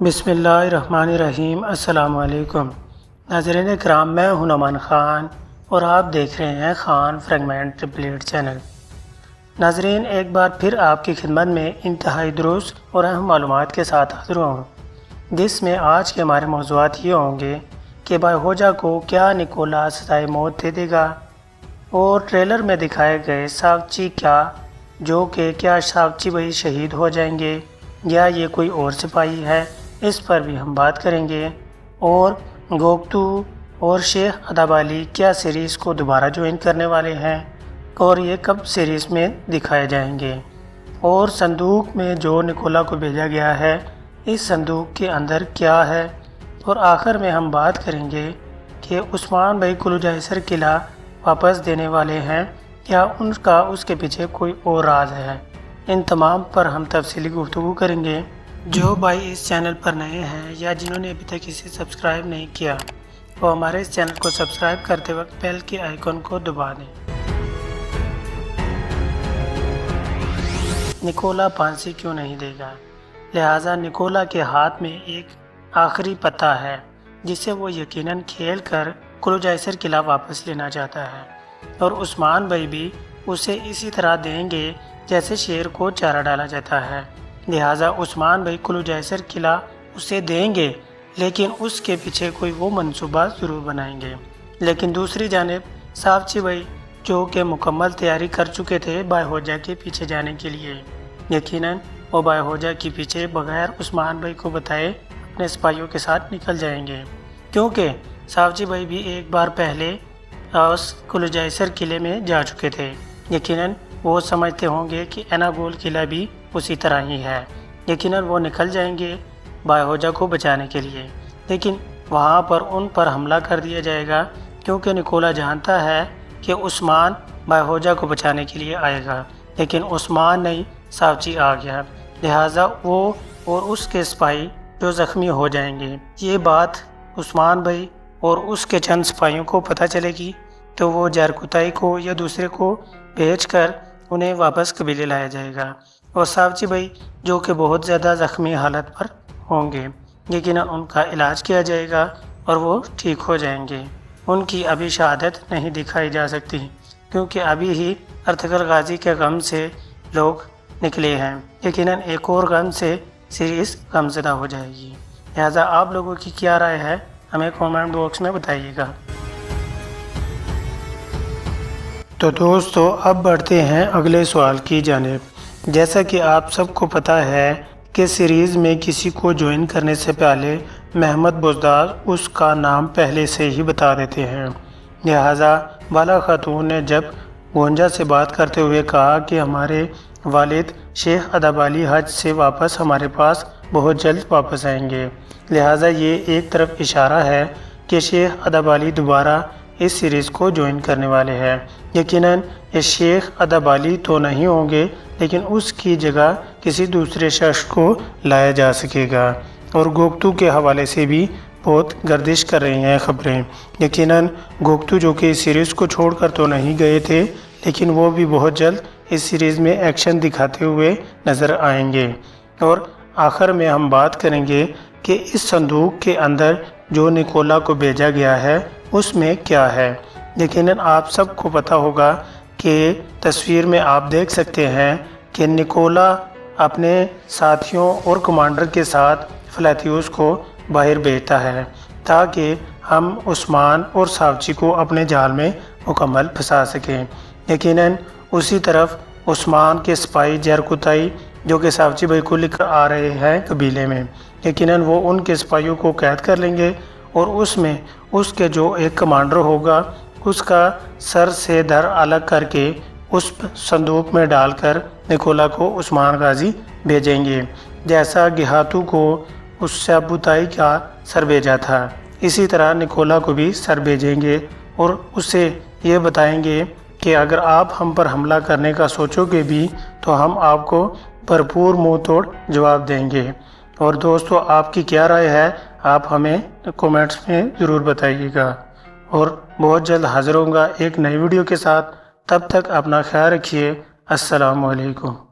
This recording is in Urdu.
بسم اللہ الرحمن الرحیم۔ السلام علیکم ناظرین کرام، میں ہوں نعمان خان اور آپ دیکھ رہے ہیں خان فریگمنٹ ٹرپلیٹ چینل۔ ناظرین، ایک بار پھر آپ کی خدمت میں انتہائی درست اور اہم معلومات کے ساتھ حاضر ہوں، جس میں آج کے ہمارے موضوعات یہ ہوں گے کہ بائیہوجا کو کیا نکولا سزائے موت دے دے گا، اور ٹریلر میں دکھائے گئے ساکچی کیا ساکچی بھائی شہید ہو جائیں گے یا یہ کوئی اور سپاہی ہے، اس پر بھی ہم بات کریں گے۔ اور گوگتو اور شیخ ادابالی کیا سیریز کو دوبارہ جوائن کرنے والے ہیں اور یہ کب سیریز میں دکھائے جائیں گے، اور صندوق میں جو نکولا کو بھیجا گیا ہے اس صندوق کے اندر کیا ہے، اور آخر میں ہم بات کریں گے کہ عثمان بھائی کلوجائسر قلعہ واپس دینے والے ہیں یا ان کا اس کے پیچھے کوئی اور راز ہے۔ ان تمام پر ہم تفصیلی گفتگو کریں گے۔ جو بھائی اس چینل پر نئے ہیں یا جنہوں نے ابھی تک اسے سبسکرائب نہیں کیا، وہ ہمارے اس چینل کو سبسکرائب کرتے وقت بیل کے آئیکن کو دبا دیں۔ نکولا پھانسی کیوں نہیں دے گا؟ لہٰذا نکولا کے ہاتھ میں ایک آخری پتہ ہے جسے وہ یقیناً کھیل کر کلوجائسر قلعہ واپس لینا چاہتا ہے، اور عثمان بھائی بھی اسے اسی طرح دیں گے جیسے شیر کو چارہ ڈالا جاتا ہے۔ لہٰذا عثمان بھائی کلوجائسر قلعہ اسے دیں گے، لیکن اس کے پیچھے کوئی وہ منصوبہ ضرور بنائیں گے۔ لیکن دوسری جانب ساکچی بھائی جو کہ مکمل تیاری کر چکے تھے بائیہوجا کے پیچھے جانے کے لیے، یقیناً وہ بائیہوجا کے پیچھے بغیر عثمان بھائی کو بتائے اپنے سپاہیوں کے ساتھ نکل جائیں گے، کیونکہ ساکچی بھائی بھی ایک بار پہلے اس کلوجائسر قلعے میں جا چکے تھے۔ یقیناً وہ سمجھتے ہوں گے کہ ایناگول قلعہ بھی اسی طرح ہی ہے، یقیناً وہ نکل جائیں گے بائیہوجا کو بچانے کے لیے، لیکن وہاں پر ان پر حملہ کر دیا جائے گا، کیونکہ نکولا جانتا ہے کہ عثمان بائیہوجا کو بچانے کے لیے آئے گا، لیکن عثمان نہیں، ساکچی آ گیا، لہٰذا وہ اور اس کے سپاہی جو زخمی ہو جائیں گے۔ یہ بات عثمان بھائی اور اس کے چند سپاہیوں کو پتہ چلے گی تو وہ جارکوتائی کو یا دوسرے کو بھیج کر انہیں واپس قبیلے لایا جائے گا، اور ساکچی بھائی جو کہ بہت زیادہ زخمی حالت پر ہوں گے، یقیناً ان کا علاج کیا جائے گا اور وہ ٹھیک ہو جائیں گے۔ ان کی ابھی شہادت نہیں دکھائی جا سکتی، کیونکہ ابھی ہی ارطغرل غازی کے غم سے لوگ نکلے ہیں، یقیناً ایک اور غم سے سیریز غمزدہ ہو جائے گی۔ لہٰذا آپ لوگوں کی کیا رائے ہے ہمیں کامنٹ باکس میں بتائیے گا۔ تو دوستو، اب بڑھتے ہیں اگلے سوال کی جانب۔ جیسا کہ آپ سب کو پتہ ہے کہ سیریز میں کسی کو جوائن کرنے سے پہلے محمد بزدار اس کا نام پہلے سے ہی بتا دیتے ہیں، لہٰذا بالا خاتون نے جب گونجا سے بات کرتے ہوئے کہا کہ ہمارے والد شیخ ادابالی حج سے واپس ہمارے پاس بہت جلد واپس آئیں گے، لہٰذا یہ ایک طرف اشارہ ہے کہ شیخ ادابالی دوبارہ اس سیریز کو جوائن کرنے والے ہیں۔ یقیناً یہ شیخ ادابالی تو نہیں ہوں گے، لیکن اس کی جگہ کسی دوسرے شخص کو لایا جا سکے گا، اور گوگتو کے حوالے سے بھی بہت گردش کر رہی ہیں خبریں۔ یقیناً گوگتو جو کہ اس سیریز کو چھوڑ کر تو نہیں گئے تھے، لیکن وہ بھی بہت جلد اس سیریز میں ایکشن دکھاتے ہوئے نظر آئیں گے۔ اور آخر میں ہم بات کریں گے کہ اس صندوق کے اندر جو نکولا کو بھیجا گیا ہے اس میں کیا ہے۔ یقیناً آپ سب کو پتہ ہوگا کہ تصویر میں آپ دیکھ سکتے ہیں کہ نکولا اپنے ساتھیوں اور کمانڈر کے ساتھ فلاتیوس کو باہر بھیجتا ہے تاکہ ہم عثمان اور ساکچی کو اپنے جال میں مکمل پھنسا سکیں۔ یقیناً اسی طرف عثمان کے سپاہی جارکوتائی جو کہ ساکچی بھائی کو لے کر آ رہے ہیں قبیلے میں، یقیناً وہ ان کے سپاہیوں کو قید کر لیں گے، اور اس میں اس کے جو ایک کمانڈر ہوگا اس کا سر سے دھر الگ کر کے اس صندوق میں ڈال کر نکولا کو عثمان غازی بھیجیں گے، جیسا گہاتو کو اس سابوتائی کا سر بھیجا تھا، اسی طرح نکولا کو بھی سر بھیجیں گے، اور اسے یہ بتائیں گے کہ اگر آپ ہم پر حملہ کرنے کا سوچو گے بھی تو ہم آپ کو بھرپور منہ توڑ جواب دیں گے۔ اور دوستو، آپ کی کیا رائے ہے آپ ہمیں کومنٹس میں ضرور بتائیے گا، اور بہت جلد حاضر ہوں گا ایک نئی ویڈیو کے ساتھ۔ تب تک اپنا خیال رکھیے۔ السلام علیکم۔